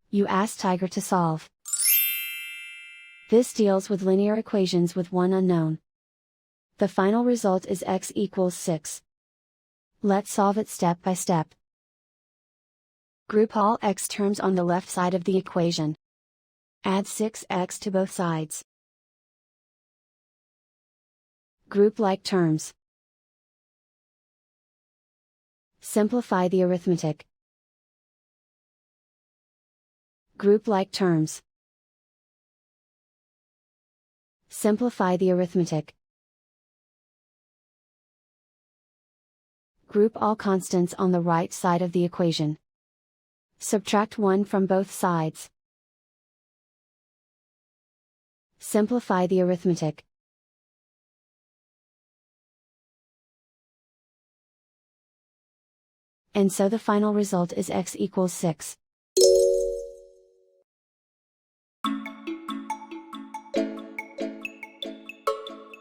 You ask Tiger to solve. This deals with linear equations with one unknown. The final result is x equals 6. Let's solve it step by step. Group all x terms on the left side of the equation. Add 6x to both sides. Group like terms. Simplify the arithmetic. Group like terms. Simplify the arithmetic. Group all constants on the right side of the equation. Subtract 1 from both sides. Simplify the arithmetic. And so the final result is x equals 6.